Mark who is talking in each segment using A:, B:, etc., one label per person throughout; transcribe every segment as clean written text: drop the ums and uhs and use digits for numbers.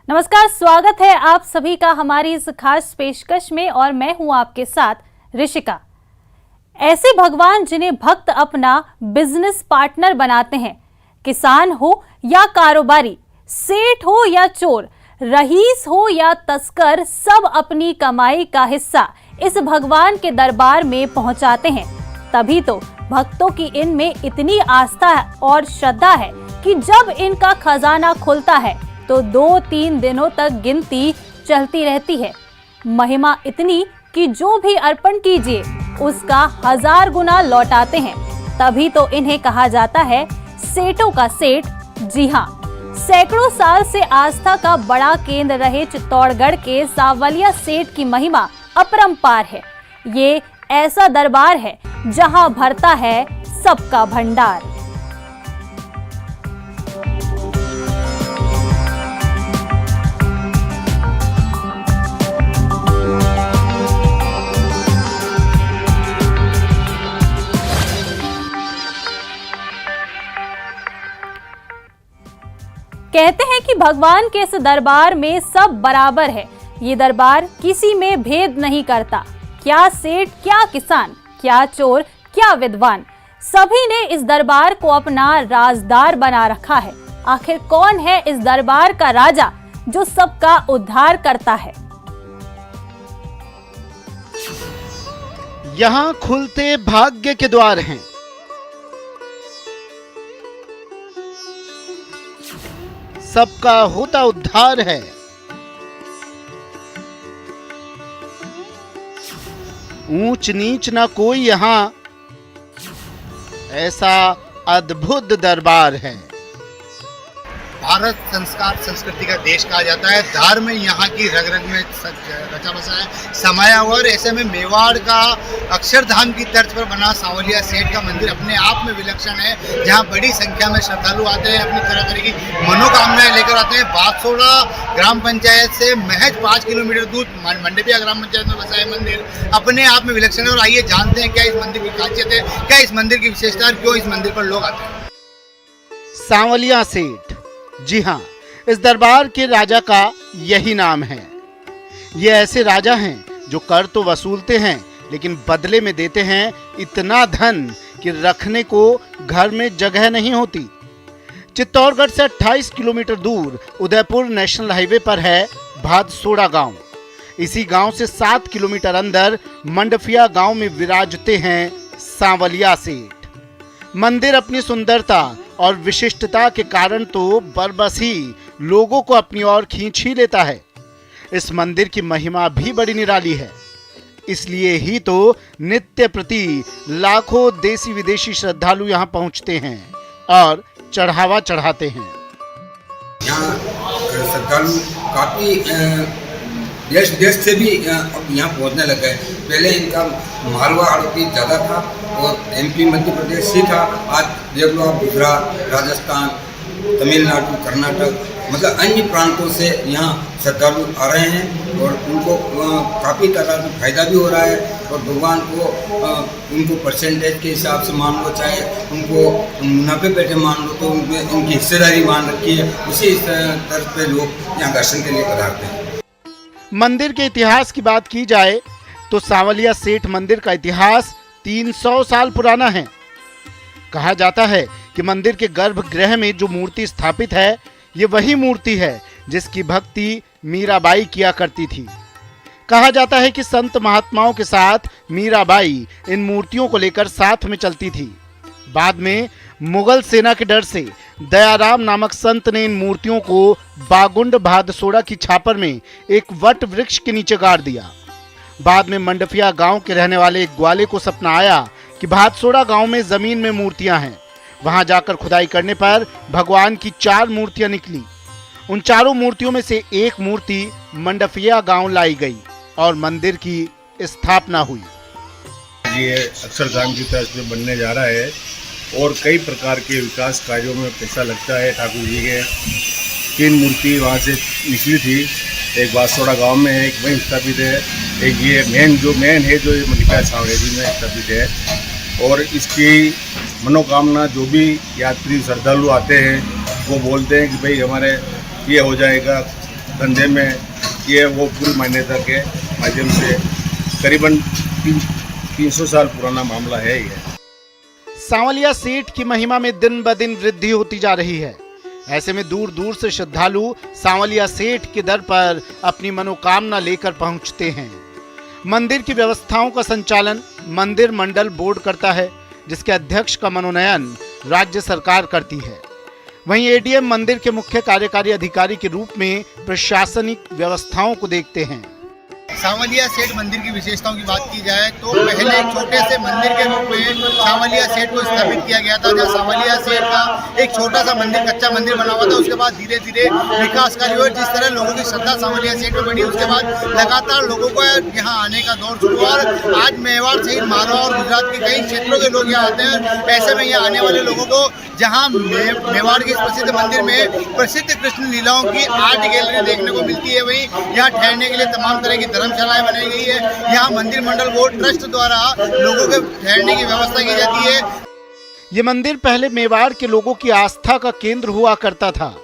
A: नमस्कार, स्वागत है आप सभी का हमारी इस खास पेशकश में और मैं हूं आपके साथ ऋषिका। ऐसे भगवान जिन्हें भक्त अपना बिजनेस पार्टनर बनाते हैं, किसान हो या कारोबारी, सेठ हो या चोर, रईस हो या तस्कर, सब अपनी कमाई का हिस्सा इस भगवान के दरबार में पहुंचाते हैं। तभी तो भक्तों की इनमें इतनी आस्था और श्रद्धा है कि जब इनका खजाना खुलता है तो 2-3 दिनों तक गिनती चलती रहती है। महिमा इतनी कि जो भी अर्पण कीजिए उसका 1000 गुना लौटाते हैं। तभी तो इन्हें कहा जाता है सेठों का सेठ। जी हाँ, सैकड़ों साल से आस्था का बड़ा केंद्र रहे चित्तौड़गढ़ के सांवलिया सेठ की महिमा अपरंपार है। ये ऐसा दरबार है जहां भरता है सबका भंडार। कहते हैं कि भगवान के इस दरबार में सब बराबर है। ये दरबार किसी में भेद नहीं करता। क्या सेठ, क्या किसान, क्या चोर, क्या विद्वान, सभी ने इस दरबार को अपना राजदार बना रखा है। आखिर कौन है इस दरबार का राजा जो सबका उद्धार करता है?
B: यहाँ खुलते भाग्य के द्वार हैं। सबका होता उद्धार है। ऊंच नीच ना कोई यहाँ, ऐसा अद्भुत दरबार है।
C: भारत संस्कार संस्कृति का देश कहा जाता है। धर्म यहाँ की रग रग में रचा बसा है, समाया हुआ। और ऐसे में मेवाड़ का अक्षरधाम की तर्ज पर बना सांवलिया सेठ का मंदिर अपने आप में विलक्षण है, जहाँ बड़ी संख्या में श्रद्धालु आते हैं, अपनी तरह तरह की मनोकामनाएं लेकर आते हैं। बागसोड़ा ग्राम पंचायत से महज 5 किलोमीटर दूर मंडपिया ग्राम पंचायत में बसा है मंदिर अपने आप में विलक्षण है। और आइए जानते हैं क्या इस मंदिर की खासियत है, क्या इस मंदिर की विशेषता, क्यों इस मंदिर पर लोग आते हैं।
B: सांवलिया सेठ, जी हाँ, इस दरबार के राजा का यही नाम है। ये ऐसे राजा हैं जो कर तो वसूलते हैं लेकिन बदले में देते हैं इतना धन कि रखने को घर में जगह नहीं होती। चित्तौड़गढ़ से 28 किलोमीटर दूर उदयपुर नेशनल हाईवे पर है भादसोड़ा गांव। इसी गांव से 7 किलोमीटर अंदर मंडफिया गांव में विराजते हैं सांवलिया सेठ। मंदिर अपनी सुंदरता और विशिष्टता के कारण तो बरबस ही लोगों को अपनी ओर खींच ही लेता है। इस मंदिर की महिमा भी बड़ी निराली है, इसलिए ही तो नित्य प्रति लाखों देसी विदेशी श्रद्धालु यहाँ पहुँचते हैं और चढ़ावा चढ़ाते हैं।
D: यहाँ श्रद्धालु काफ़ी देश विदेश से भी यहाँ पहुँचने लगे। पहले इनका मालवा आड़ती ज़्यादा था और MP मध्य प्रदेश से था। आज देख लो आप गुजरात, राजस्थान, तमिलनाडु, कर्नाटक, मतलब अन्य प्रांतों से यहाँ श्रद्धालु आ रहे हैं और उनको काफ़ी तरह का फायदा भी हो रहा है। और भगवान को उनको परसेंटेज के हिसाब से मान लो, चाहे उनको मुनाफे बैठे मान लो, तो उनमें उनकी हिस्सेदारी मान रखी है। उसी तर्ज पे लोग यहाँ दर्शन के लिए पधारते हैं।
B: मंदिर के इतिहास की बात की जाए तो सांवलिया सेठ मंदिर का इतिहास 300 साल पुराना है। कहा जाता है कि मंदिर के गर्भगृह में जो मूर्ति स्थापित है, ये वही मूर्ति है जिसकी भक्ति मीराबाई किया करती थी। कहा जाता है कि संत महात्माओं के साथ मीराबाई इन मूर्तियों को लेकर साथ में चलती थी। बाद में मुगल सेना के डर से दयाराम नामक संत ने इन मूर्तियों को बागुंड भादसोड़ा की छापर में एक वट वृक्ष के नीचे गाड़ दिया। बाद में मंडफिया गांव के रहने वाले एक ग्वाले को सपना आया कि भादसोड़ा गांव में जमीन में मूर्तियां हैं। वहां जाकर खुदाई करने पर भगवान की 4 मूर्तियां निकली। उन चारों मूर्तियों में से एक मूर्ति मंडफिया गांव लाई गई और मंदिर की स्थापना हुई।
E: ये अक्षरधाम की तर्ज पे बनने जा रहा है और कई प्रकार के विकास कार्यों में पैसा लगता है। ठाकुर जी के 3 मूर्ति वहाँ से निकली थी। एक बादसोड़ा गांव में है, एक वहीं स्थापित है, एक ये मेन है जो मंडपिया सांवलेरी में स्थापित है। और इसकी मनोकामना जो भी यात्री श्रद्धालु आते हैं वो बोलते हैं कि भाई हमारे ये हो जाएगा, धंधे में ये वो पूरी मान्यता के माध्यम से करीबन 300 साल पुराना मामला है ये।
B: सांवलिया सेठ की महिमा में दिन ब दिन वृद्धि होती जा रही है। ऐसे में दूर दूर से श्रद्धालु सांवलिया सेठ के दर पर अपनी मनोकामना लेकर पहुंचते हैं। मंदिर की व्यवस्थाओं का संचालन मंदिर मंडल बोर्ड करता है, जिसके अध्यक्ष का मनोनयन राज्य सरकार करती है। वहीं एडीएम मंदिर के मुख्य कार्यकारी अधिकारी के रूप में प्रशासनिक व्यवस्थाओं को देखते हैं।
C: सांवलिया सेठ मंदिर की विशेषताओं की बात की जाए तो पहले एक छोटे से मंदिर के रूप में सांवलिया सेठ को स्थापित किया गया था, जहाँ सांवलिया सेठ का एक छोटा सा मंदिर, कच्चा मंदिर बना हुआ था। उसके बाद धीरे धीरे विकास कार्य हुए, जिस तरह लोगों की श्रद्धा सांवलिया सेठ में बढ़ी, उसके बाद लगातार लोगों को यहाँ आने का दौर शुरू हुआ और आज मेवाड़ सहित मालवा और गुजरात के कई क्षेत्रों के लोग यहाँ आते हैं। ऐसे में यहाँ आने वाले लोगों को जहाँ मेवाड़ के इस प्रसिद्ध मंदिर में प्रसिद्ध कृष्ण लीलाओं की आर्ट गैलरी देखने को मिलती है, वहीं यहाँ ठहरने के लिए तमाम तरह की धर्मशालाएं बनाई गई है। यहाँ मंदिर मंडल बोर्ड ट्रस्ट द्वारा लोगों के ठहरने की व्यवस्था की जाती है।
B: ये मंदिर पहले मेवाड़ के लोगों की आस्था का केंद्र हुआ करता था,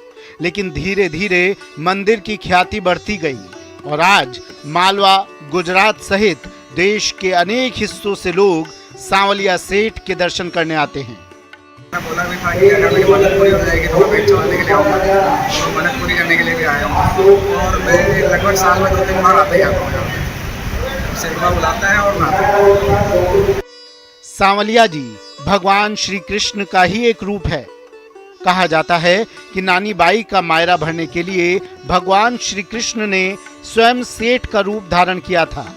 B: लेकिन धीरे धीरे मंदिर की ख्याति बढ़ती गई और आज मालवा, गुजरात सहित देश के अनेक हिस्सों से लोग सांवलिया सेठ के दर्शन करने आते हैं।
F: बोला भी था कि अगर मेरी मदद पूरी हो जाएगी तो मैं पेट चलाने के लिए आऊँगा और मदद पूरी करने के लिए भी आया हूँ। और मैं लगभग साल में 2-3 बार आता ही आता हूँ। उसे एक बार बुलाता है और नहाता है।
B: सांवलिया जी भगवान श्री कृष्ण का ही एक रूप है। कहा जाता है कि नानी बाई का मायरा भरने के लिए भगवान श्री कृष्ण ने स्वयं सेठ का रूप धारण किया था।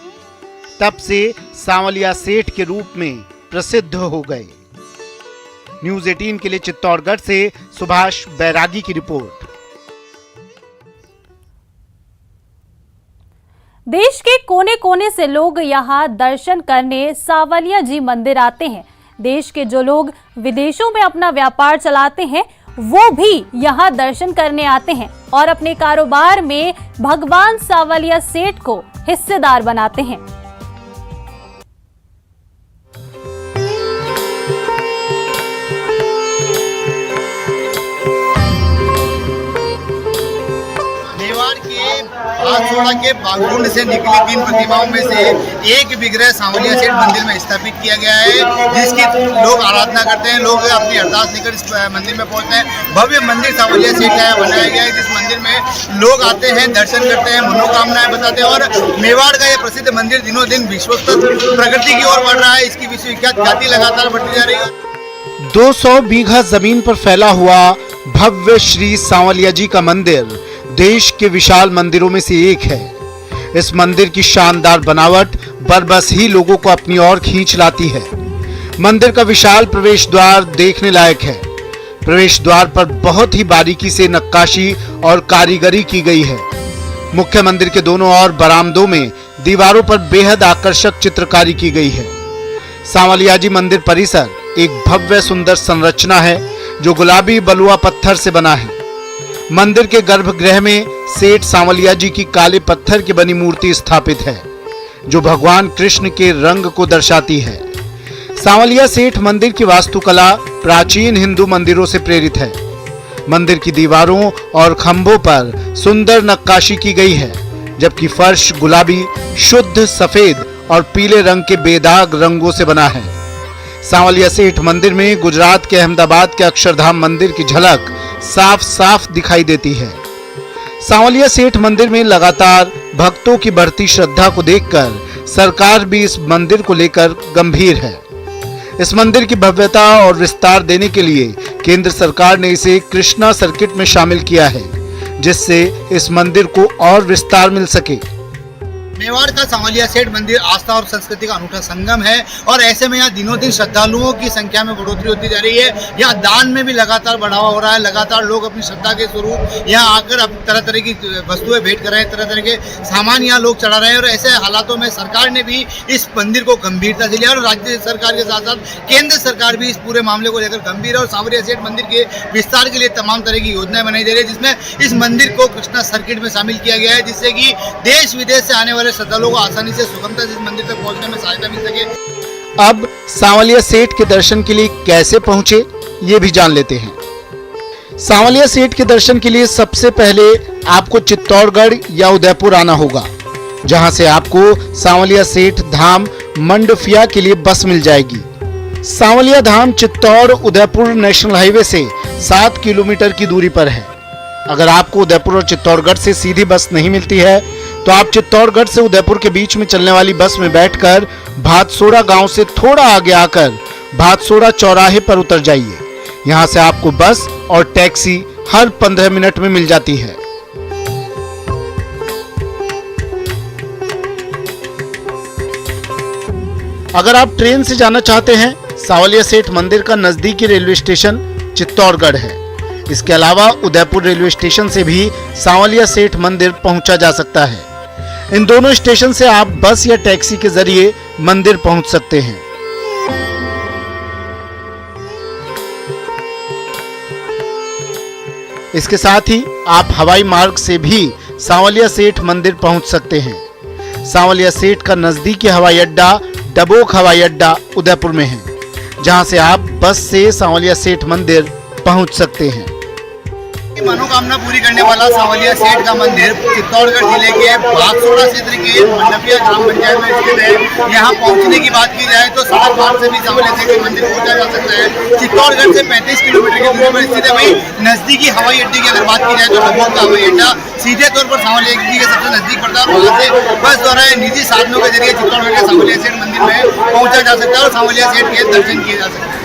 B: तब से सांवलिया सेठ के रूप में प्रसिद्ध हो गए। न्यूज़ 18 के लिए चित्तौड़गढ़ से सुभाष बैरागी की रिपोर्ट।
A: देश के कोने कोने से लोग यहाँ दर्शन करने सांवलिया जी मंदिर आते हैं। देश के जो लोग विदेशों में अपना व्यापार चलाते हैं वो भी यहाँ दर्शन करने आते हैं और अपने कारोबार में भगवान सांवलिया सेठ को हिस्सेदार बनाते हैं।
C: बागसोड़ा के बागकुंड से निकली 3 प्रतिमाओं में से एक विग्रह सांवलिया सेठ मंदिर में स्थापित किया गया है, जिसकी लोग आराधना करते हैं। लोग अपनी अरदास लेकर इस मंदिर में पहुंचते हैं। भव्य मंदिर सांवलिया सेठ का बनाया गया है, जिस मंदिर में लोग आते हैं, दर्शन करते हैं, मनोकामनाएं बताते हैं। और मेवाड़ का यह प्रसिद्ध मंदिर दिनों दिन विश्व स्तर प्रगति की ओर बढ़ रहा है। इसकी विश्वविख्यात ख्याति लगातार बढ़ती जा रही है।
B: 200 बीघा जमीन पर फैला हुआ भव्य श्री सांवलिया जी का मंदिर देश के विशाल मंदिरों में से एक है। इस मंदिर की शानदार बनावट बरबस ही लोगों को अपनी ओर खींच लाती है। मंदिर का विशाल प्रवेश द्वार देखने लायक है। प्रवेश द्वार पर बहुत ही बारीकी से नक्काशी और कारीगरी की गई है। मुख्य मंदिर के दोनों ओर बरामदों में दीवारों पर बेहद आकर्षक चित्रकारी की गई है। सांवलिया जी मंदिर परिसर एक भव्य सुंदर संरचना है जो गुलाबी बलुआ पत्थर से बना है। मंदिर के गर्भगृह में सेठ सांवलिया जी की काले पत्थर की बनी मूर्ति स्थापित है, जो भगवान कृष्ण के रंग को दर्शाती है। सांवलिया सेठ मंदिर की वास्तुकला प्राचीन हिंदू मंदिरों से प्रेरित है। मंदिर की दीवारों और खंभों पर सुंदर नक्काशी की गई है, जबकि फर्श गुलाबी, शुद्ध सफेद और पीले रंग के बेदाग रंगों से बना है। सांवलिया सेठ मंदिर में गुजरात के अहमदाबाद के अक्षरधाम मंदिर की झलक साफ साफ दिखाई देती है। सांवलिया सेठ मंदिर में लगातार भक्तों की बढ़ती श्रद्धा को देखकर सरकार भी इस मंदिर को लेकर गंभीर है। इस मंदिर की भव्यता और विस्तार देने के लिए केंद्र सरकार ने इसे कृष्णा सर्किट में शामिल किया है, जिससे इस मंदिर को और विस्तार मिल सके।
C: मेवाड़ का सांवलिया सेठ मंदिर आस्था और संस्कृति का अनूठा संगम है और ऐसे में यहाँ दिनों दिन श्रद्धालुओं की संख्या में बढ़ोतरी होती जा रही है। यहाँ दान में भी लगातार बढ़ावा हो रहा है। लगातार लोग अपनी श्रद्धा के स्वरूप यहाँ आकर अब तरह तरह की वस्तुएं भेंट कर रहे हैं, तरह तरह के सामान यहाँ लोग चढ़ा रहे हैं। और ऐसे हालातों में सरकार ने भी इस मंदिर को गंभीरता से लिया और राज्य सरकार के साथ साथ केंद्र सरकार भी इस पूरे मामले को लेकर गंभीर है और सांवलिया सेठ मंदिर के विस्तार के लिए तमाम तरह की योजनाएं बनाई जा रही है, जिसमें इस मंदिर को कृष्णा सर्किट में शामिल किया गया है, जिससे कि देश विदेश से आने वाले श्रद्धालुओं को आसानी से सुगमता से इस मंदिर तक पहुंचने में सहायता मिल सके।
B: अब सांवलिया सेठ के दर्शन के लिए कैसे पहुंचे, ये भी जान लेते हैं। सांवलिया सेठ के दर्शन के लिए सबसे पहले आपको चित्तौड़गढ़ या उदयपुर आना होगा, जहां से आपको सांवलिया सेठ धाम मंडफिया के लिए बस मिल जाएगी। सांवलिया धाम चित्तौड़ उदयपुर नेशनल हाईवे से 7 किलोमीटर की दूरी पर है। अगर आपको उदयपुर और चित्तौड़गढ़ से सीधी बस नहीं मिलती है तो आप चित्तौड़गढ़ से उदयपुर के बीच में चलने वाली बस में बैठकर भातसोड़ा गांव से थोड़ा आगे आकर भातसोड़ा चौराहे पर उतर जाइए। यहां से आपको बस और टैक्सी हर 15 मिनट में मिल जाती है। अगर आप ट्रेन से जाना चाहते हैं, सांवलिया सेठ मंदिर का नजदीकी रेलवे स्टेशन चित्तौड़गढ़ है। इसके अलावा उदयपुर रेलवे स्टेशन से भी सांवलिया सेठ मंदिर पहुंचा जा सकता है। इन दोनों स्टेशन से आप बस या टैक्सी के जरिए मंदिर पहुंच सकते हैं। इसके साथ ही आप हवाई मार्ग से भी सांवलिया सेठ मंदिर पहुंच सकते हैं। सांवलिया सेठ का नजदीकी हवाई अड्डा डबोक हवाई अड्डा उदयपुर में है, जहां से आप बस से सांवलिया सेठ मंदिर पहुंच सकते हैं।
C: मनोकामना पूरी करने वाला सांवलिया सेठ का मंदिर चित्तौड़गढ़ जिले के भातसोड़ा क्षेत्र के मंडफिया ग्राम पंचायत में स्थित है। यहाँ पहुँचने की बात की जाए तो सड़क मार्ग से भी सांवलिया सेठ के मंदिर पहुँचा जा सकता है। चित्तौड़गढ़ से 35 किलोमीटर की दूरी पर स्थित है। वहीं नजदीकी हवाई अड्डे की अगर बात की जाए तो डबोक का हवाई अड्डा सीधे तौर पर सांवलिया जी के सबसे नजदीक पड़ता है। वहाँ से बस द्वारा निजी साधनों के जरिए चित्तौड़गढ़ के सांवलिया सेठ मंदिर में पहुँचा जा सकता है और सांवलिया सेठ के दर्शन किए जा सकते हैं।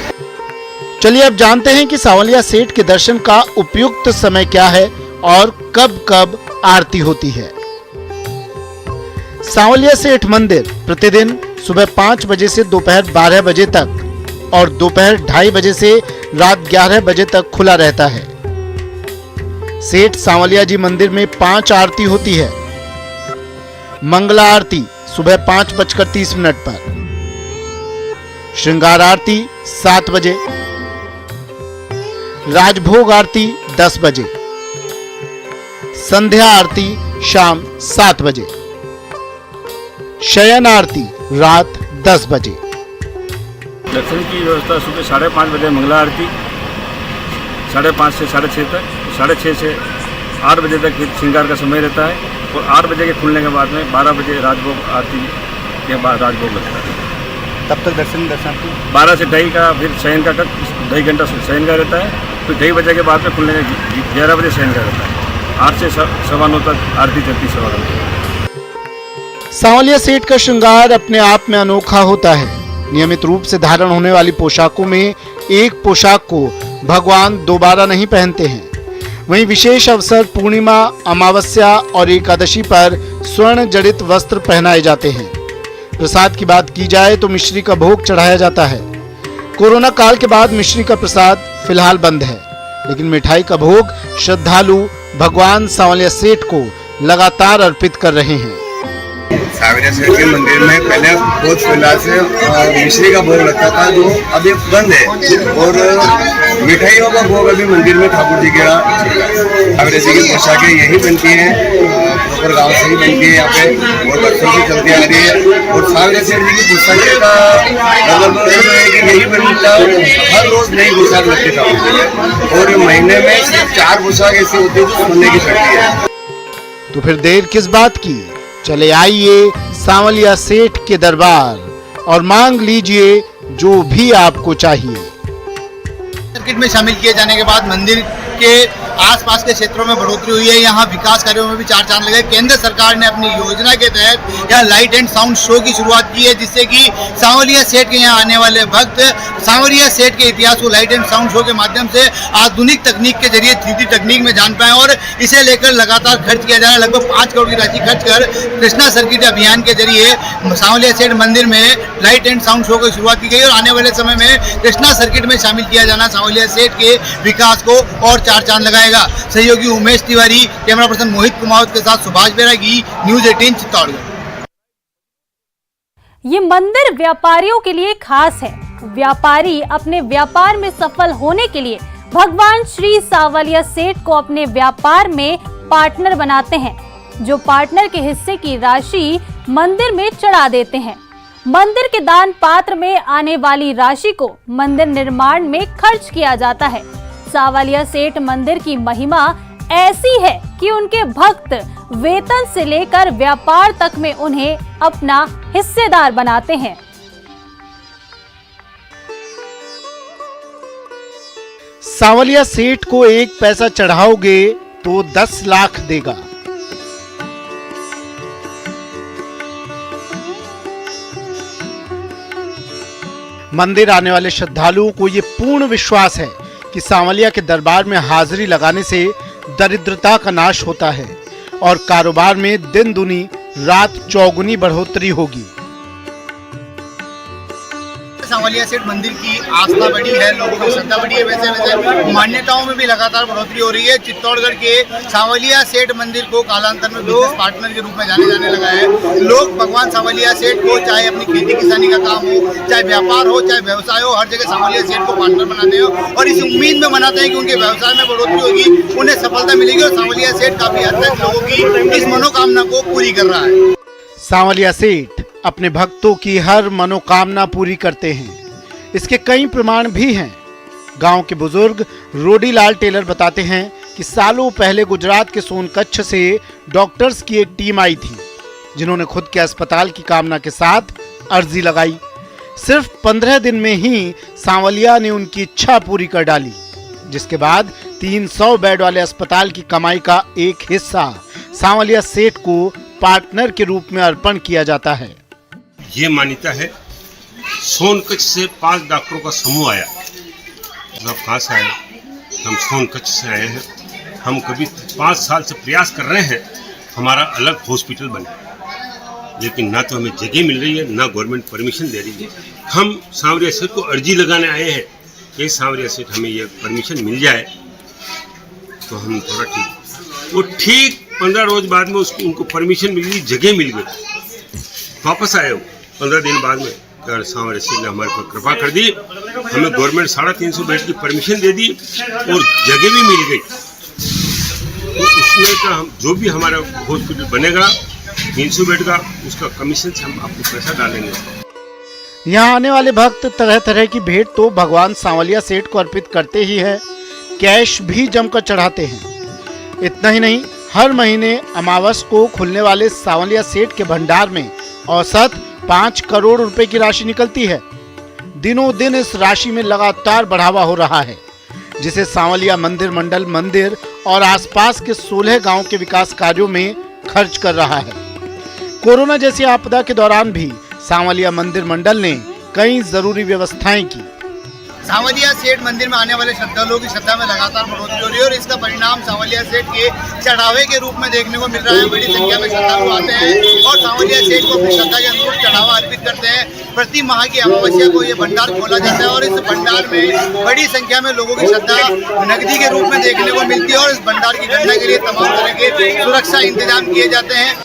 B: चलिए अब जानते हैं कि सांवलिया सेठ के दर्शन का उपयुक्त समय क्या है और कब कब आरती होती है। सांवलिया सेठ मंदिर प्रतिदिन सुबह 5 बजे से दोपहर 12 बजे तक और दोपहर 2:30 बजे से रात 11 बजे तक खुला रहता है। सेठ सांवलिया जी मंदिर में 5 आरती होती है। मंगला आरती सुबह 5:30 पर, श्रृंगार आरती 7 बजे, राजभोग आरती 10 बजे, संध्या आरती शाम 7 बजे, शयन आरती रात 10 बजे।
E: दर्शन की व्यवस्था सुबह 5:30 बजे मंगला आरती, 5:30 से 6:30 तक, 6:30 से 8 बजे तक श्रृंगार का समय रहता है और 8 बजे के खुलने के बाद में 12 बजे राजभोग आरती के बाद राजभोग लगता है।
C: तब तक दर्शन
E: 12 से 2:30 का फिर शयन का 2.5 घंटा शयन का रहता है। फिर 2:30 बजे के बाद में खुलने का 11 बजे शयन का रहता है। 8 से 9:15 तक आरती चलती 9:15।
B: सांवलिया सेठ का श्रृंगार अपने आप में अनोखा होता है। नियमित रूप से धारण होने वाली पोशाकों में एक पोशाक को भगवान दोबारा नहीं पहनते हैं। वहीं विशेष अवसर पूर्णिमा, अमावस्या और एकादशी पर स्वर्ण जड़ित वस्त्र पहनाए जाते हैं। प्रसाद की बात की जाए तो मिश्री का भोग चढ़ाया जाता है। कोरोना काल के बाद मिश्री का प्रसाद फिलहाल बंद है, लेकिन मिठाई का भोग श्रद्धालु भगवान सांवलिया सेठ को लगातार अर्पित कर रहे हैं।
G: सांवलिया सेठ के मंदिर में पहले बहुत फिलहाल से मिश्री का भोग लगता था, जो अभी बंद है, और मिठाइयों का भोग अभी मंदिर में ठाकुर जी के सांवलिया जी की पोशाकें यही बनती हैं, प्रॉपर गाँव से ही बनती है। यहाँ पे बहुत बच्चों की चलती आ रही है और सांवलिया सेठ जी की पोशाकें का मतलब है कि यही बनता है। हर रोज नई पोशाक लगती ठाकुर और महीने में सिर्फ 4 पोशाक ऐसी होती है जो सोने की चढ़ती है।
B: तो फिर देर किस बात की, चले आइए सांवलिया सेठ के दरबार और मांग लीजिए जो भी आपको चाहिए।
C: सर्किट में शामिल किए जाने के बाद मंदिर के आसपास के क्षेत्रों में बढ़ोतरी हुई है। यहाँ विकास कार्यों में भी 4 चांद लगे। केंद्र सरकार ने अपनी योजना के तहत यहाँ लाइट एंड साउंड शो की शुरुआत की है, जिससे कि सांवलिया सेठ के यहाँ आने वाले भक्त सांवलिया सेठ के इतिहास को लाइट एंड साउंड शो के माध्यम से आधुनिक तकनीक के जरिए 3D तकनीक में जान पाए। और इसे लेकर लगातार खर्च किया जा रहा है। लगभग 5 करोड़ की राशि खर्च कर कृष्णा सर्किट अभियान के जरिए सांवलिया सेठ मंदिर में लाइट एंड साउंड शो की शुरुआत की गई और आने वाले समय में कृष्णा सर्किट में शामिल किया जाना सांवलिया सेठ के विकास को और 4 चांद लगाएगा। सहयोगी उमेश तिवारी, कैमरा पर्सन मोहित कुमावत के साथ सुभाष बैरागी, न्यूज़ 18 चित्तौड़गढ़।
A: ये मंदिर व्यापारियों के लिए खास है। व्यापारी अपने व्यापार में सफल होने के लिए भगवान श्री सांवलिया सेठ को अपने व्यापार में पार्टनर बनाते हैं, जो पार्टनर के हिस्से की राशि मंदिर में चढ़ा देते हैं। मंदिर के दान पात्र में आने वाली राशि को मंदिर निर्माण में खर्च किया जाता है। सांवलिया सेठ मंदिर की महिमा ऐसी है कि उनके भक्त वेतन से लेकर व्यापार तक में उन्हें अपना हिस्सेदार बनाते हैं।
B: सांवलिया सेठ को 1 पैसा चढ़ाओगे तो 10 लाख देगा। मंदिर आने वाले श्रद्धालुओं को ये पूर्ण विश्वास है कि सांवलिया के दरबार में हाजिरी लगाने से दरिद्रता का नाश होता है और कारोबार में दिन दुनी रात चौगुनी बढ़ोतरी होगी।
C: सांवलिया सेठ मंदिर की आस्था बढ़ी है, लोगों की श्रद्धा बढ़ी है। वैसे वैसे मान्यताओं में भी लगातार बढ़ोतरी हो रही है। चित्तौड़गढ़ के सांवलिया सेठ मंदिर को कालांतर में बिजनेस पार्टनर के रूप में जाने लगा है। लोग भगवान सांवलिया सेठ को, चाहे अपनी खेती किसानी का काम हो, चाहे व्यापार हो, चाहे व्यवसाय हो, हर जगह सांवलिया सेठ को पार्टनर बनाते हैं और इस उम्मीद में मनाते हैं कि उनके व्यवसाय में बढ़ोतरी होगी, उन्हें सफलता मिलेगी और सांवलिया सेठ काफी हद तक लोगों की इस मनोकामना को पूरी कर रहा है।
B: सांवलिया सेठ अपने भक्तों की हर मनोकामना पूरी करते हैं। इसके कई प्रमाण भी हैं। गांव के बुजुर्ग रोडीलाल टेलर बताते हैं कि सालों पहले गुजरात के सोनकच्छ से डॉक्टर्स की एक टीम आई थी, जिन्होंने खुद के अस्पताल की कामना के साथ अर्जी लगाई। सिर्फ 15 दिन में ही सांवलिया ने उनकी इच्छा पूरी कर डाली, जिसके बाद 300 बेड वाले अस्पताल की कमाई का एक हिस्सा सांवलिया सेठ को पार्टनर के रूप में अर्पण किया जाता है।
H: ये मान्यता है, सोनकच्छ से 5 डॉक्टरों का समूह आया। मतलब कहाँ से आए? हम सोनकच्छ से आए हैं। हम कभी 5 साल से प्रयास कर रहे हैं हमारा अलग हॉस्पिटल बने, लेकिन ना तो हमें जगह मिल रही है, ना गवर्नमेंट परमिशन दे रही है। हम सांवलिया सेठ को अर्जी लगाने आए हैं कि सांवलिया सेठ हमें ये परमिशन मिल जाए तो हम थोड़ा ठीक। वो ठीक 15 रोज बाद में उनको परमिशन मिल गई, जगह मिल गई, वापस आए वो 15 दिन बाद में। सांवलिया सेठ ने हमारे पर कृपा कर दी, हमें गवर्नमेंट 350 बेड की परमिशन दे दी और जगह भी मिल गई। तो उसमें का हम जो भी हमारा हॉस्पिटल बनेगा 300 बेड का, उसका कमीशन से हम आपको पैसा डालेंगे।
B: यहाँ आने वाले भक्त तरह तरह की भेंट तो भगवान सांवलिया सेठ को अर्पित करते ही है, कैश भी जमकर चढ़ाते हैं। इतना ही नहीं, हर महीने अमावस को खुलने वाले सांवलिया सेठ के भंडार में औसत 5 करोड़ रुपए की राशि निकलती है। दिनों दिन इस राशि में लगातार बढ़ावा हो रहा है, जिसे सांवलिया मंदिर मंडल मंदिर और आसपास के 16 गांव के विकास कार्यों में खर्च कर रहा है। कोरोना जैसी आपदा के दौरान भी सांवलिया मंदिर मंडल ने कई जरूरी व्यवस्थाएं की।
C: सांवलिया सेठ मंदिर में आने वाले श्रद्धालुओं की श्रद्धा में लगातार बढ़ोतरी हो रही है और इसका परिणाम सांवलिया सेठ के चढ़ावे के रूप में देखने को मिल रहा है। बड़ी संख्या में श्रद्धालु आते हैं और सांवलिया सेठ को अपनी श्रद्धा के अनुरूप चढ़ावा अर्पित करते हैं। प्रति माह की अमावस्या को ये भंडार खोला जाता है और इस भंडार में बड़ी संख्या में लोगों की श्रद्धा नकदी के रूप में देखने को मिलती है और इस भंडार की गणना के लिए तमाम तरह के सुरक्षा इंतजाम किए जाते हैं।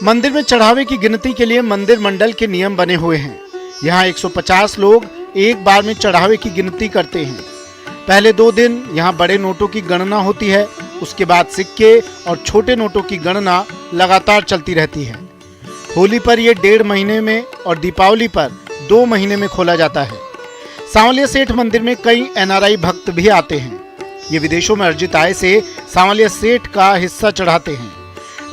B: मंदिर में चढ़ावे की गिनती के लिए मंदिर मंडल के नियम बने हुए हैं। यहाँ 150 लोग एक बार में चढ़ावे की गिनती करते हैं। पहले 2 दिन यहाँ बड़े नोटों की गणना होती है, उसके बाद सिक्के और छोटे नोटों की गणना लगातार चलती रहती है। होली पर यह 1.5 महीने में और दीपावली पर 2 महीने में खोला जाता है। सांवलिया सेठ मंदिर में कई NRI भक्त भी आते हैं। ये विदेशों में अर्जित आय से सांवलिया सेठ का हिस्सा चढ़ाते हैं,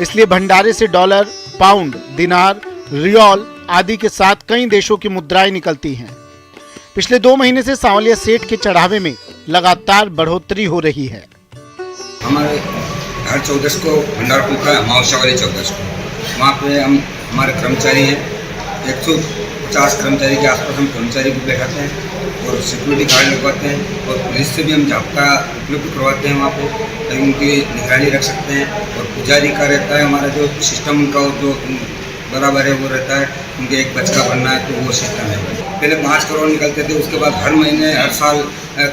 B: इसलिए भंडारे से डॉलर, पाउंड, दिनार, रियाल आदि के साथ कई देशों की मुद्राएं निकलती हैं। पिछले 2 महीने से सांवलिया सेठ के चढ़ावे में लगातार बढ़ोतरी हो रही है।
D: हमारे हर 14 को भंडार खुलता है, अमावस्या वाले 14 को। वहाँ पे हम हमारे कर्मचारी हैं, 150 कर्मचारी के आसपास हम कर्मचारी भी बैठाते हैं और सिक्योरिटी गार्ड लगवाते हैं और पुलिस से भी हम जाब्ता उपलब्ध करवाते हैं वहाँ पे, ताकि उनकी निगरानी रख सकते हैं। और पुजारी का रहता है हमारा जो सिस्टम, उनका जो बराबर है वो रहता है, उनके एक बचका बनना है तो वो सिस्टम है। पहले 5 करोड़ निकलते थे, उसके बाद हर महीने हर साल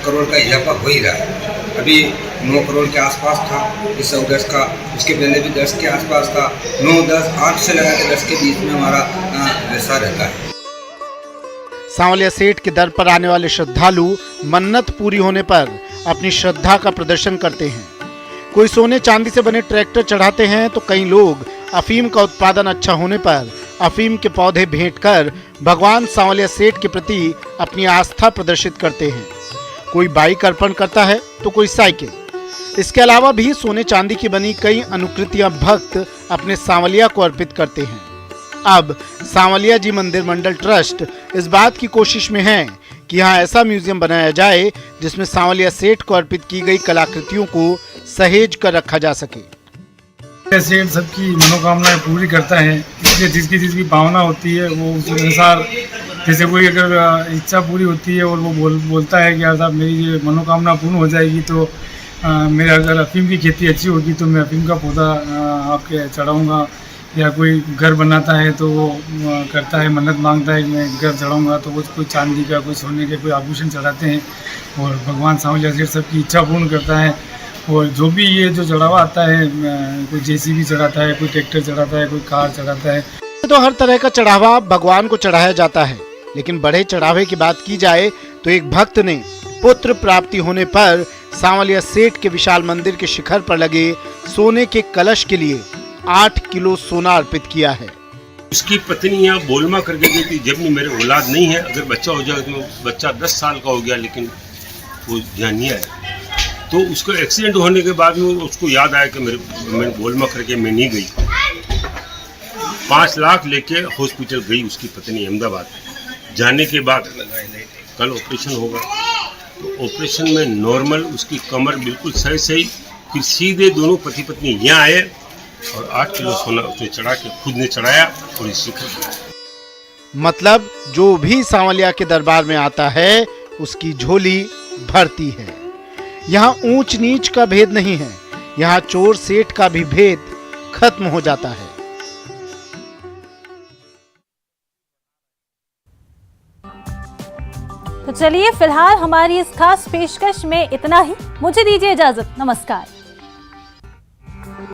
D: करोड़ का इजाफा हो ही रहा है। अभी 9 करोड़ के आसपास था इस अगस्त का, उसके पहले भी 10 के आसपास था। 9, 10, 8 से लगा के 10 के बीच में हमारा हिस्सा रहता है।
B: सांवलिया सेठ के दर पर आने वाले श्रद्धालु मन्नत पूरी होने पर अपनी श्रद्धा का प्रदर्शन करते हैं। कोई सोने चांदी से बने ट्रैक्टर चढ़ाते हैं तो कई लोग अफीम का उत्पादन अच्छा होने पर अफीम के पौधे भेंट कर भगवान सांवलिया सेठ के प्रति अपनी आस्था प्रदर्शित करते हैं। कोई बाइक अर्पण करता है तो कोई साइकिल। इसके अलावा भी सोने चांदी की बनी कई अनुकृतियां भक्त अपने सांवलिया को अर्पित करते हैं। अब सांवलिया जी मंदिर मंडल ट्रस्ट इस बात की कोशिश में है कि यहाँ ऐसा म्यूजियम बनाया जाए जिसमें सांवलिया सेठ को अर्पित की गई कलाकृतियों को सहेज कर रखा जा सके।
I: सेठ सबकी मनोकामनाएं पूरी करता है, इसलिए जिसकी भावना होती है वो उस अनुसार, जैसे कोई अगर इच्छा पूरी होती है और वो बोलता है कि यार साहब मेरी ये मनोकामना पूर्ण हो जाएगी तो मेरा अगर अफीम की खेती अच्छी होगी तो मैं अफीम का पौधा आपके चढ़ाऊँगा, या कोई घर बनाता है तो वो करता है, मन्नत मांगता है कि मैं घर चढ़ाऊँगा तो वो कोई चांदी का, कोई सोने के, कोई आभूषण चढ़ाते हैं और भगवान सांवलिया सेठ सबकी इच्छा पूर्ण करता है। और जो भी ये जो चढ़ावा आता है, कोई जेसीबी चढ़ाता है, कोई ट्रैक्टर चढ़ाता है, कोई कार चढ़ाता है।
B: तो हर तरह का चढ़ावा भगवान को चढ़ाया जाता है, लेकिन बड़े चढ़ावे की बात की जाए तो एक भक्त ने पुत्र प्राप्ति होने पर सांवलिया सेठ के विशाल मंदिर के शिखर पर लगे सोने के कलश के लिए 8 किलो सोना अर्पित किया है।
H: उसकी पत्नी यहाँ बोलमा करके गई थी, जब भी मेरे औलाद नहीं है, अगर बच्चा हो जाए तो बच्चा 10 साल का हो गया लेकिन वो ध्यान नहीं आया। तो उसको एक्सीडेंट होने के बाद में उसको याद आया कि मेरे बोलमा करके मैं नहीं गई। 5 लाख लेके हॉस्पिटल गई उसकी पत्नी अहमदाबाद। जाने के बाद कल ऑपरेशन होगा, तो ऑपरेशन में नॉर्मल उसकी कमर बिल्कुल सही, फिर सीधे दोनों पति पत्नी यहाँ आए और 8 किलो सोना उसने चढ़ा के खुद ने चढ़ाया और इस शिखर।
B: मतलब जो भी सांवलिया के दरबार में आता है उसकी झोली भरती है। यहाँ ऊंच नीच का भेद नहीं है, यहाँ चोर सेठ का भी भेद खत्म हो जाता है।
A: तो चलिए फिलहाल हमारी इस खास पेशकश में इतना ही। मुझे दीजिए इजाजत। नमस्कार।